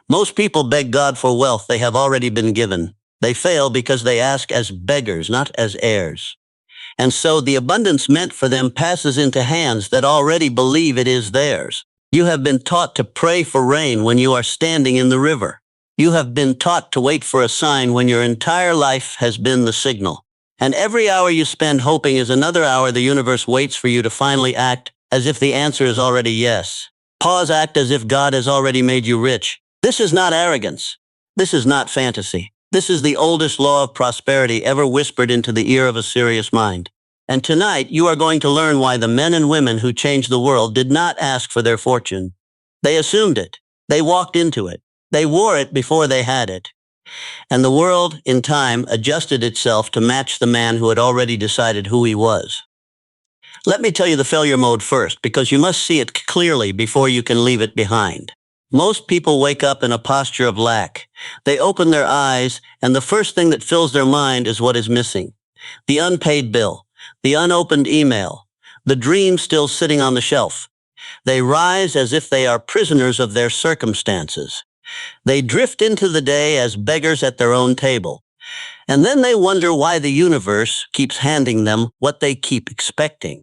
Most people beg God for wealth they have already been given. They fail because they ask as beggars, not as heirs. And so the abundance meant for them passes into hands that already believe it is theirs. You have been taught to pray for rain when you are standing in the river. You have been taught to wait for a sign when your entire life has been the signal. And every hour you spend hoping is another hour the universe waits for you to finally act as if the answer is already yes. Pause, act as if God has already made you rich. This is not arrogance. This is not fantasy. This is the oldest law of prosperity ever whispered into the ear of a serious mind. And tonight, you are going to learn why the men and women who changed the world did not ask for their fortune. They assumed it. They walked into it. They wore it before they had it. And the world, in time, adjusted itself to match the man who had already decided who he was. Let me tell you the failure mode first, because you must see it clearly before you can leave it behind. Most people wake up in a posture of lack. They open their eyes, and the first thing that fills their mind is what is missing. The unpaid bill, the unopened email, the dream still sitting on the shelf. They rise as if they are prisoners of their circumstances. They drift into the day as beggars at their own table. And then they wonder why the universe keeps handing them what they keep expecting.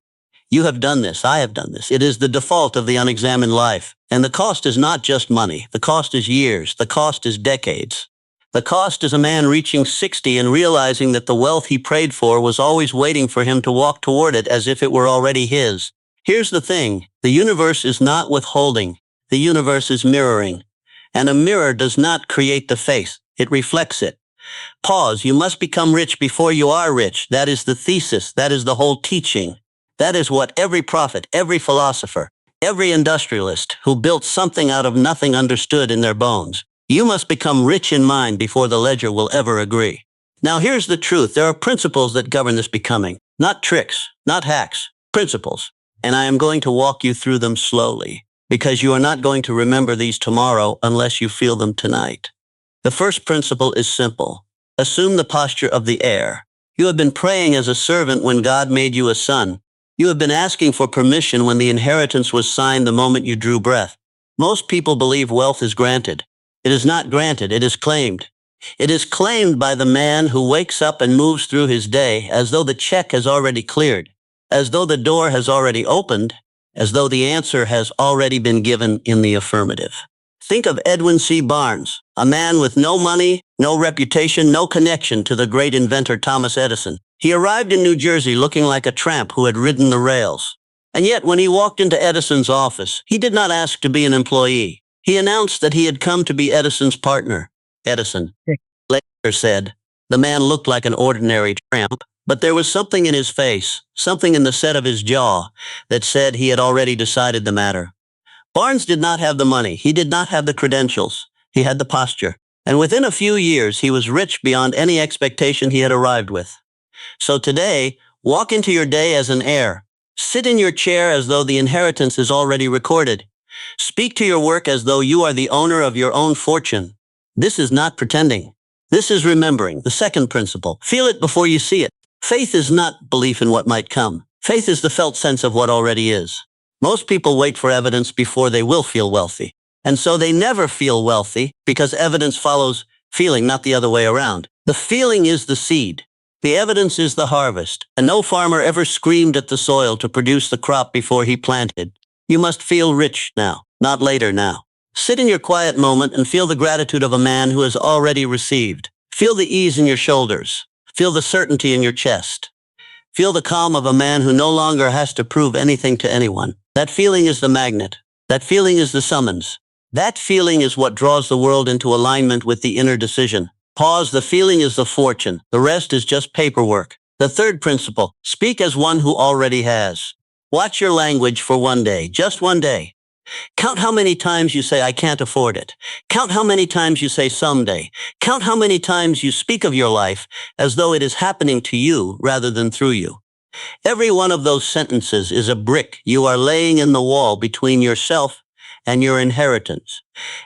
You have done this. I have done this. It is the default of the unexamined life. And the cost is not just money. The cost is years. The cost is decades. The cost is a man reaching 60 and realizing that the wealth he prayed for was always waiting for him to walk toward it as if it were already his. Here's the thing. The universe is not withholding. The universe is mirroring. And a mirror does not create the face. It reflects it. Pause. You must become rich before you are rich. That is the thesis. That is the whole teaching. That is what every prophet, every philosopher, every industrialist who built something out of nothing understood in their bones. You must become rich in mind before the ledger will ever agree. Now here's the truth. There are principles that govern this becoming. Not tricks, not hacks, principles. And I am going to walk you through them slowly, because you are not going to remember these tomorrow unless you feel them tonight. The first principle is simple. Assume the posture of the heir. You have been praying as a servant when God made you a son. You have been asking for permission when the inheritance was signed the moment you drew breath. Most people believe wealth is granted. It is not granted, it is claimed. It is claimed by the man who wakes up and moves through his day as though the check has already cleared, as though the door has already opened, as though the answer has already been given in the affirmative. Think of Edwin C. Barnes, a man with no money, no reputation, no connection to the great inventor Thomas Edison. He arrived in New Jersey looking like a tramp who had ridden the rails. And yet, when he walked into Edison's office, he did not ask to be an employee. He announced that he had come to be Edison's partner. Edison later said, the man looked like an ordinary tramp, but there was something in his face, something in the set of his jaw, that said he had already decided the matter. Barnes did not have the money. He did not have the credentials. He had the posture. And within a few years, he was rich beyond any expectation he had arrived with. So today, walk into your day as an heir. Sit in your chair as though the inheritance is already recorded. Speak to your work as though you are the owner of your own fortune. This is not pretending. This is remembering. The second principle. Feel it before you see it. Faith is not belief in what might come. Faith is the felt sense of what already is. Most people wait for evidence before they will feel wealthy. And so they never feel wealthy because evidence follows feeling, not the other way around. The feeling is the seed. The evidence is the harvest, and no farmer ever screamed at the soil to produce the crop before he planted. You must feel rich now, not later now. Sit in your quiet moment and feel the gratitude of a man who has already received. Feel the ease in your shoulders. Feel the certainty in your chest. Feel the calm of a man who no longer has to prove anything to anyone. That feeling is the magnet. That feeling is the summons. That feeling is what draws the world into alignment with the inner decision. Pause. The feeling is the fortune. The rest is just paperwork. The third principle, speak as one who already has. Watch your language for one day, just one day. Count how many times you say, I can't afford it. Count how many times you say someday. Count how many times you speak of your life as though it is happening to you rather than through you. Every one of those sentences is a brick you are laying in the wall between yourself and your inheritance.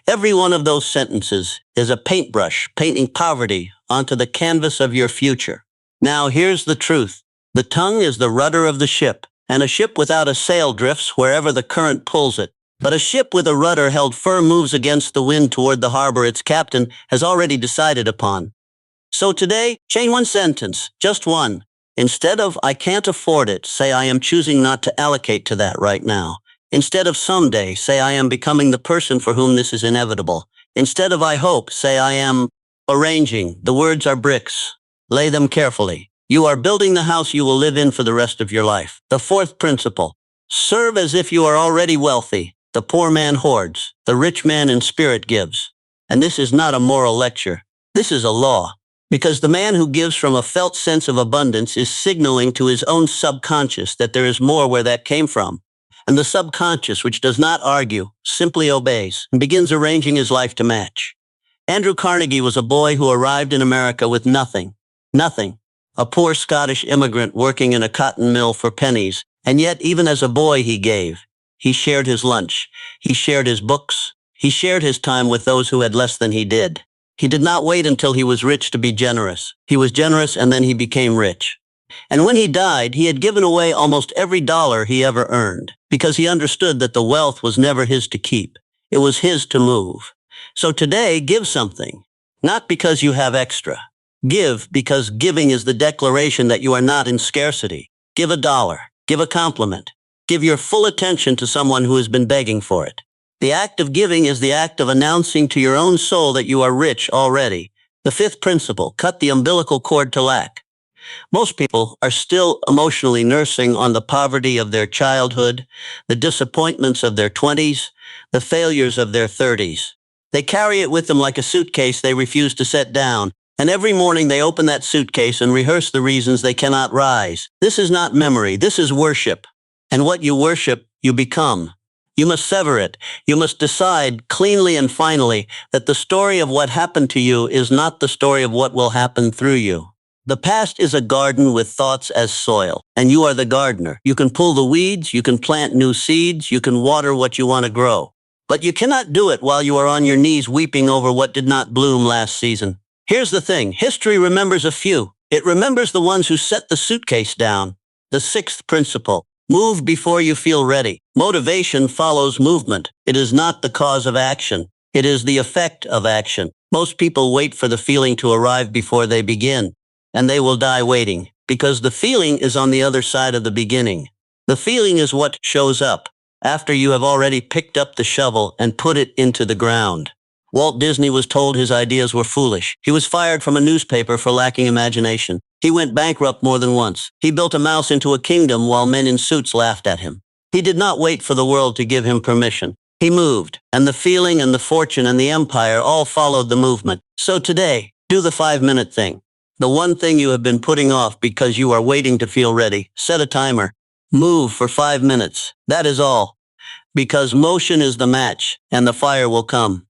Every one of those sentences is a paintbrush painting poverty onto the canvas of your future. Now here's the truth. The tongue is the rudder of the ship, and a ship without a sail drifts wherever the current pulls it. But a ship with a rudder held firm moves against the wind toward the harbor its captain has already decided upon. So today, change one sentence, just one. Instead of "I can't afford it," say "I am choosing not to allocate to that right now." Instead of "someday," say "I am becoming the person for whom this is inevitable." Instead of "I hope," say "I am arranging." The words are bricks. Lay them carefully. You are building the house you will live in for the rest of your life. The fourth principle: serve as if you are already wealthy. The poor man hoards. The rich man in spirit gives. And this is not a moral lecture. This is a law. Because the man who gives from a felt sense of abundance is signaling to his own subconscious that there is more where that came from. And the subconscious, which does not argue, simply obeys and begins arranging his life to match. Andrew Carnegie was a boy who arrived in America with nothing. Nothing. A poor Scottish immigrant working in a cotton mill for pennies. And yet, even as a boy, he gave. He shared his lunch. He shared his books. He shared his time with those who had less than he did. He did not wait until he was rich to be generous. He was generous and then he became rich. And when he died, he had given away almost every dollar he ever earned, because he understood that the wealth was never his to keep. It was his to move. So today, give something. Not because you have extra. Give because giving is the declaration that you are not in scarcity. Give $1. Give a compliment. Give your full attention to someone who has been begging for it. The act of giving is the act of announcing to your own soul that you are rich already. The fifth principle: cut the umbilical cord to lack. Most people are still emotionally nursing on the poverty of their childhood, the disappointments of their 20s, the failures of their 30s. They carry it with them like a suitcase they refuse to set down, and every morning they open that suitcase and rehearse the reasons they cannot rise. This is not memory, this is worship. And what you worship, you become. You must sever it. You must decide cleanly and finally that the story of what happened to you is not the story of what will happen through you. The past is a garden with thoughts as soil, and you are the gardener. You can pull the weeds, you can plant new seeds, you can water what you want to grow. But you cannot do it while you are on your knees weeping over what did not bloom last season. Here's the thing: history remembers a few. It remembers the ones who set the suitcase down. The sixth principle: move before you feel ready. Motivation follows movement. It is not the cause of action. It is the effect of action. Most people wait for the feeling to arrive before they begin, and they will die waiting, because the feeling is on the other side of the beginning. The feeling is what shows up after you have already picked up the shovel and put it into the ground. Walt Disney was told his ideas were foolish. He was fired from a newspaper for lacking imagination. He went bankrupt more than once. He built a mouse into a kingdom while men in suits laughed at him. He did not wait for the world to give him permission. He moved, and the feeling and the fortune and the empire all followed the movement. So today, do the 5-minute thing. The one thing you have been putting off because you are waiting to feel ready. Set a timer. Move for 5 minutes. That is all. Because motion is the match, and the fire will come.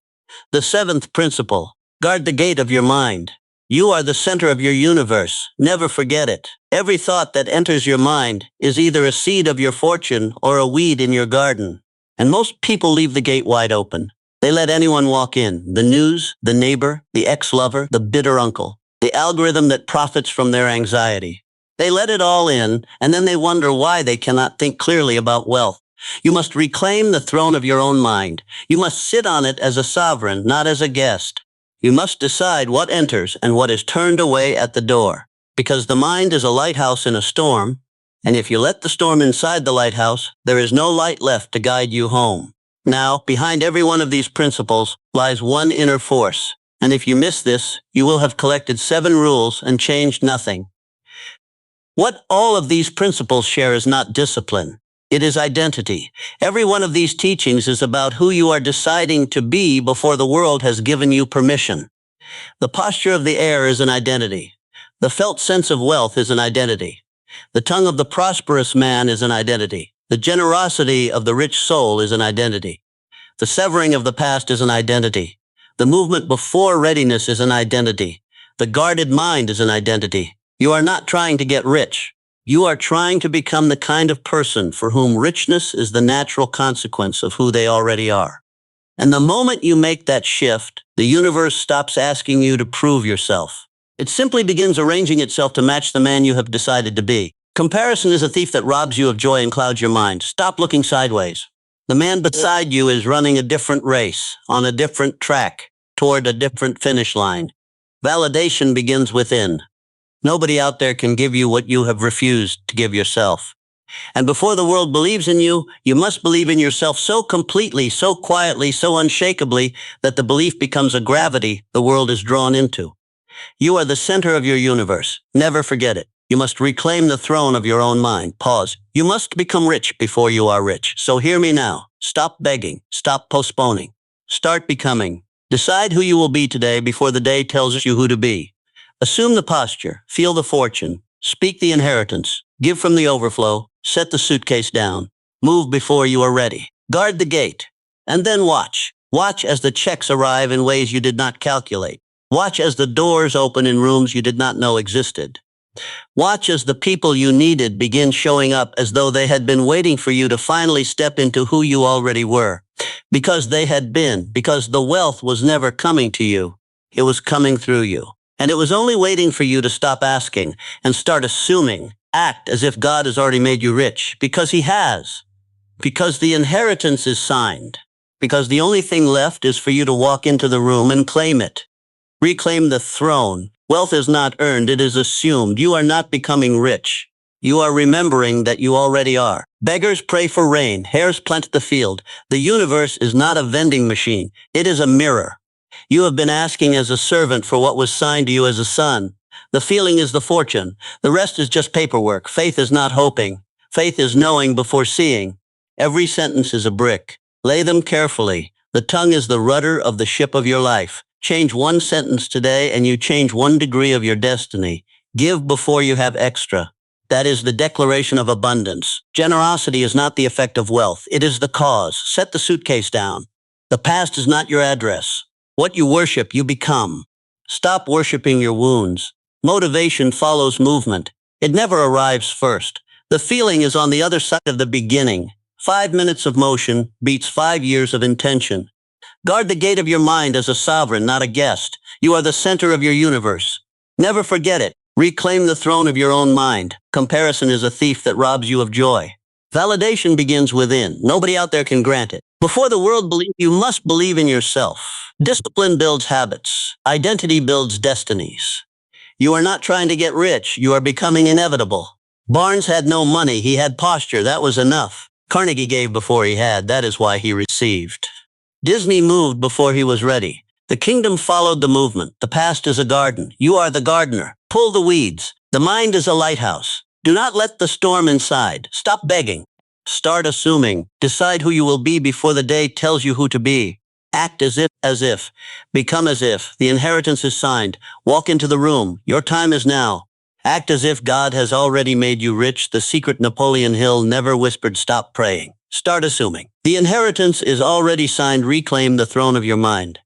The seventh principle: guard the gate of your mind. You are the center of your universe. Never forget it. Every thought that enters your mind is either a seed of your fortune or a weed in your garden. And most people leave the gate wide open. They let anyone walk in: the news, the neighbor, the ex-lover, the bitter uncle, the algorithm that profits from their anxiety. They let it all in, and then they wonder why they cannot think clearly about wealth. You must reclaim the throne of your own mind. You must sit on it as a sovereign, not as a guest. You must decide what enters and what is turned away at the door. Because the mind is a lighthouse in a storm, and if you let the storm inside the lighthouse, there is no light left to guide you home. Now, behind every one of these principles lies one inner force. And if you miss this, you will have collected 7 rules and changed nothing. What all of these principles share is not discipline. It is identity. Every one of these teachings is about who you are deciding to be before the world has given you permission. The posture of the air is an identity. The felt sense of wealth is an identity. The tongue of the prosperous man is an identity. The generosity of the rich soul is an identity. The severing of the past is an identity. The movement before readiness is an identity. The guarded mind is an identity. You are not trying to get rich. You are trying to become the kind of person for whom richness is the natural consequence of who they already are. And the moment you make that shift, the universe stops asking you to prove yourself. It simply begins arranging itself to match the man you have decided to be. Comparison is a thief that robs you of joy and clouds your mind. Stop looking sideways. The man beside you is running a different race, on a different track, toward a different finish line. Validation begins within. Nobody out there can give you what you have refused to give yourself. And before the world believes in you, you must believe in yourself so completely, so quietly, so unshakably, that the belief becomes a gravity the world is drawn into. You are the center of your universe. Never forget it. You must reclaim the throne of your own mind. Pause. You must become rich before you are rich. So hear me now. Stop begging. Stop postponing. Start becoming. Decide who you will be today before the day tells you who to be. Assume the posture. Feel the fortune. Speak the inheritance. Give from the overflow. Set the suitcase down. Move before you are ready. Guard the gate. And then watch. Watch as the checks arrive in ways you did not calculate. Watch as the doors open in rooms you did not know existed. Watch as the people you needed begin showing up as though they had been waiting for you to finally step into who you already were. Because they had been, because the wealth was never coming to you. It was coming through you. And it was only waiting for you to stop asking and start assuming. Act as if God has already made you rich, because He has. Because the inheritance is signed. Because the only thing left is for you to walk into the room and claim it. Reclaim the throne. Wealth is not earned, it is assumed. You are not becoming rich. You are remembering that you already are. Beggars pray for rain, hares plant the field. The universe is not a vending machine, it is a mirror. You have been asking as a servant for what was signed to you as a son. The feeling is the fortune. The rest is just paperwork. Faith is not hoping. Faith is knowing before seeing. Every sentence is a brick. Lay them carefully. The tongue is the rudder of the ship of your life. Change one sentence today and you change 1 degree of your destiny. Give before you have extra. That is the declaration of abundance. Generosity is not the effect of wealth. It is the cause. Set the suitcase down. The past is not your address. What you worship, you become. Stop worshiping your wounds. Motivation follows movement. It never arrives first. The feeling is on the other side of the beginning. 5 minutes of motion beats 5 years of intention. Guard the gate of your mind as a sovereign, not a guest. You are the center of your universe. Never forget it. Reclaim the throne of your own mind. Comparison is a thief that robs you of joy. Validation begins within. Nobody out there can grant it. Before the world believes, you must believe in yourself. Discipline builds habits. Identity builds destinies. You are not trying to get rich. You are becoming inevitable. Barnes had no money. He had posture. That was enough. Carnegie gave before he had. That is why he received. Disney moved before he was ready. The kingdom followed the movement. The past is a garden. You are the gardener. Pull the weeds. The mind is a lighthouse. Do not let the storm inside. Stop begging. Start assuming. Decide who you will be before the day tells you who to be. Act as if. Become as if. The inheritance is signed. Walk into the room. Your time is now. Act as if God has already made you rich. The secret Napoleon Hill never whispered, stop praying. Start assuming. The inheritance is already signed. Reclaim the throne of your mind.